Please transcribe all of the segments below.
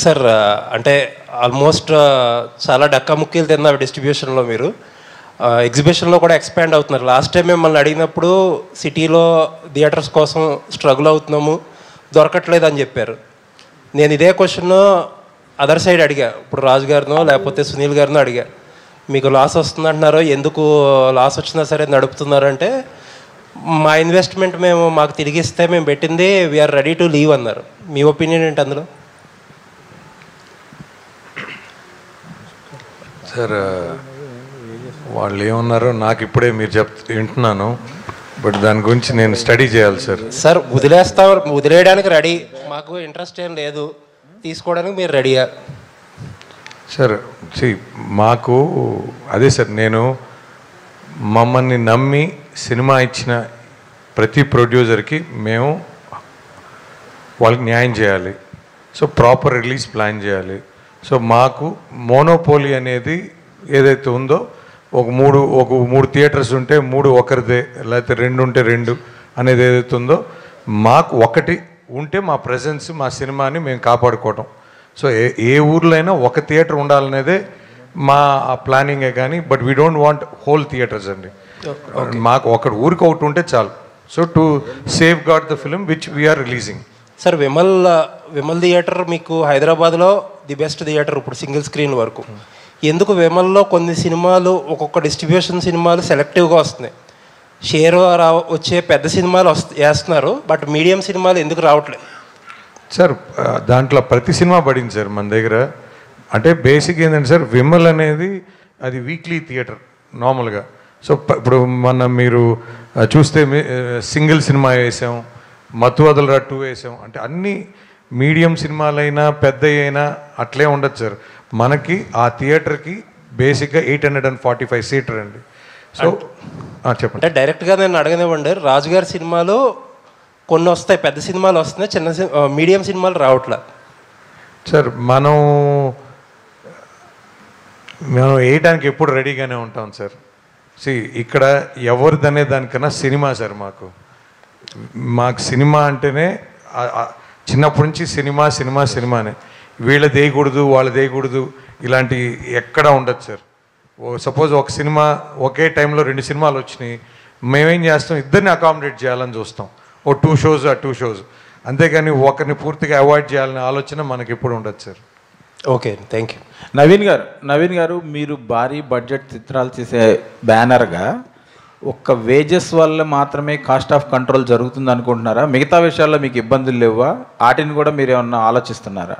Sir అంటే almost చాలా డక్కా ముక్కీలు తిన్నారు డిస్ట్రిబ్యూషన్లో. మీరు ఎగ్జిబిషన్లో కూడా ఎక్స్పాండ్ అవుతున్నారు. లాస్ట్ టైం మిమ్మల్ని అడిగినప్పుడు సిటీలో థియేటర్స్ కోసం స్ట్రగుల్ అవుతున్నాము, దొరకట్లేదు అని చెప్పారు. నేను ఇదే క్వశ్చన్ అదర్ సైడ్ అడిగా, ఇప్పుడు రాజు గారినో లేకపోతే సునీల్ గారినో అడిగా, మీకు లాస్ వస్తుందంటున్నారో, ఎందుకు లాస్ వచ్చినా సరే నడుపుతున్నారంటే మా ఇన్వెస్ట్మెంట్ మాకు తిరిగిస్తే మేము పెట్టింది వీఆర్ రెడీ టు లీవ్ అన్నారు. మీ ఒపీనియన్ ఏంటి అందులో? సార్ వాళ్ళు ఏమన్నారో నాకు ఇప్పుడే మీరు వింటున్నాను, బట్ దాని గురించి నేను స్టడీ చేయాలి సార్. సార్ వదిలేయడానికి రెడీ, మాకు ఇంట్రెస్ట్ ఏం లేదు, తీసుకోవడానికి మీరు రెడీయా? సార్ మాకు అదే సార్, నేను మమ్మల్ని నమ్మి సినిమా ఇచ్చిన ప్రతి ప్రొడ్యూసర్కి మేము వాళ్ళకి న్యాయం చేయాలి. సో ప్రాపర్ రిలీజ్ ప్లాన్ చేయాలి. సో మాకు మోనోపోలీ అనేది ఏదైతే ఉందో, ఒక మూడు థియేటర్స్ ఉంటే 3 ఒకరిదే, లేకపోతే 2 ఉంటే 2 అనేది ఏదైతే ఉందో, మాకు ఒకటి ఉంటే మా ప్రెజెన్స్, మా సినిమాని మేము కాపాడుకోవటం. సో ఏ ఊర్లో అయినా ఒక థియేటర్ ఉండాలనేదే మా ప్లానింగే కానీ, but we don't want whole theatres అండి. మాకు ఊరికి ఒకటి ఉంటే చాలు. So to safeguard the film which we are releasing. Sir Vimal theatre మీకు హైదరాబాద్లో ది బెస్ట్ థియేటర్ ఇప్పుడు సింగిల్ స్క్రీన్ వరకు. ఎందుకు విమల్లో కొన్ని సినిమాలు, ఒక్కొక్క డిస్ట్రిబ్యూషన్ సినిమాలు సెలెక్టివ్గా వస్తున్నాయి, షేర్ వచ్చే పెద్ద సినిమాలు వేస్తున్నారు, బట్ మీడియం సినిమాలు ఎందుకు రావట్లేదు? సార్ దాంట్లో ప్రతి సినిమా పడింది సార్ మన దగ్గర. అంటే బేసిక్ ఏంటంటే సార్, విమల్ అనేది అది వీక్లీ థియేటర్ నార్మల్గా. సో ఇప్పుడు మీరు చూస్తే సింగిల్ సినిమా వేసాం, మత్తు వదలరా 2 వేసాం, అంటే అన్ని మీడియం సినిమాలైనా పెద్ద అయినా అట్లే ఉండదు సార్. మనకి ఆ థియేటర్కి బేసిక్గా 845 సీటర్ అండి. సో చెప్పండి. అంటే డైరెక్ట్గా నేను అడగనివ్వండి, రాజుగారి సినిమాలు కొన్ని వస్తాయి, పెద్ద సినిమాలు వస్తున్నాయి, మీడియం సినిమాలు రావట్లే సార్. మనం వేయటానికి ఎప్పుడు రెడీగానే ఉంటాం సార్. ఇక్కడ ఎవరిదనే దానికన్నా సినిమా సార్. మాకు సినిమా అంటేనే చిన్నప్పటి నుంచి సినిమానే. వీళ్ళ దేయకూడదు, వాళ్ళ దేయకూడదు, ఇలాంటి ఎక్కడా ఉండదు సార్. సపోజ్ ఒక సినిమా ఒకే టైంలో 2 సినిమాలు వచ్చినాయి, మేమేం చేస్తాం, ఇద్దరిని అకామిడేట్ చేయాలని చూస్తాం. 2 షోస్ 2 షోస్, అంతేగాని ఒకరిని పూర్తిగా అవాయిడ్ చేయాలనే ఆలోచన మనకి ఎప్పుడు ఉండదు sir. Okay, thank you. Naveen గారు, మీరు భారీ బడ్జెట్ చిత్రాలు చేసే బ్యానర్గా ఒక్క వేజెస్ వల్ల మాత్రమే కాస్ట్ ఆఫ్ కంట్రోల్ జరుగుతుంది అనుకుంటున్నారా? మిగతా విషయాల్లో మీకు ఇబ్బందులు లేవా? వాటిని కూడా మీరు ఏమన్నా ఆలోచిస్తున్నారా?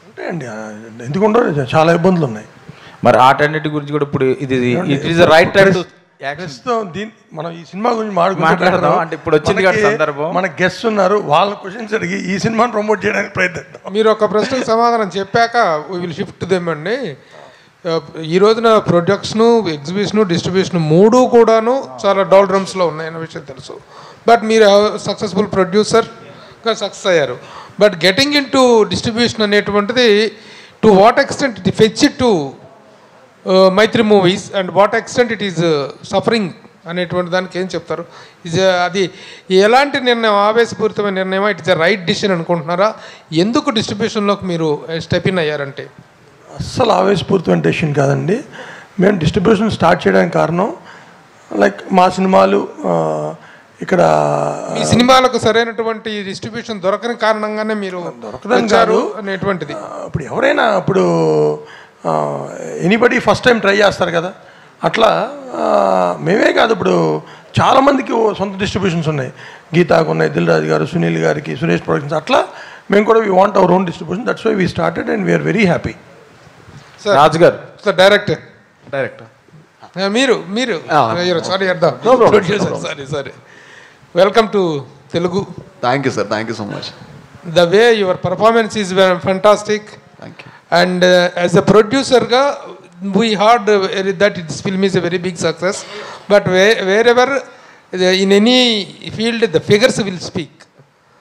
అంటే అండి, ఎందుకుంటే చాలా ఇబ్బందులు ఉన్నాయి. మరి వాటన్నిటి గురించి కూడా ఇప్పుడు it is the right time to మనం ఈ సినిమా గురించి మాట్లాడదాం. అంటే ఇప్పుడు వచ్చింది సందర్భం, మన గెస్ట్ ఉన్నారు, వాళ్ళ క్వశ్చన్స్ అడిగి ఈ సినిమాని ప్రమోట్ చేయడానికి ప్రయత్నిద్దాం. మీరు ఒక ప్రశ్నకు సమాధానం చెప్పాక వీ విల్ షిఫ్ట్ దెమ్ అండి. ఈ రోజున ప్రొడక్షను, ఎగ్జిబిషను, డిస్ట్రిబ్యూషన్ 3 కూడాను చాలా డౌల్ డ్రమ్స్లో ఉన్నాయన్న విషయం తెలుసు. బట్ మీరు సక్సెస్ఫుల్ ప్రొడ్యూసర్గా సక్సెస్ అయ్యారు. But getting in to distribution అనేటువంటిది to what extent it fetch to Mythri Movies and what extent it is suffering అనేటువంటి దానికి ఏం చెప్తారు? అది ఎలాంటి నిర్ణయం, ఆవేశపూరితమైన నిర్ణయం, it is a right decision అనుకుంటున్నారా? ఎందుకు డిస్ట్రిబ్యూషన్లోకి మీరు స్టెప్ ఇన్ అయ్యారంటే? అస్సలు ఆవేశపూరితమైన డెసిషన్ కాదండి. మేము డిస్ట్రిబ్యూషన్ స్టార్ట్ చేయడానికి కారణం, లైక్ మా సినిమాలు ఇక్కడ మీ సినిమాలకు సరైనటువంటి డిస్ట్రిబ్యూషన్ దొరకని కారణంగానే మీరు దొరకదారు అనేటువంటిది. ఇప్పుడు ఎవరైనా ఎనీబడి ఫస్ట్ టైం ట్రై చేస్తారు కదా, అట్లా మేమే కాదు, ఇప్పుడు చాలామందికి సొంత డిస్ట్రిబ్యూషన్స్ ఉన్నాయి. గీతాకు ఉన్నాయి, దిల్ రాజు గారు, సునీల్ గారికి, సురేష్ ప్రొడక్షన్స్, అట్లా మేము కూడా we want our own distribution. That's why we started and we are very happy. Raju గారు, సార్ డైరెక్టర్ మీరు sorry welcome to Telugu. Thank you sir, thank you so much. The way your performance is fantastic. Thank you. And as a ప్రొడ్యూసర్గా we heard that this film is a very big success. But wherever in any field the figures will speak.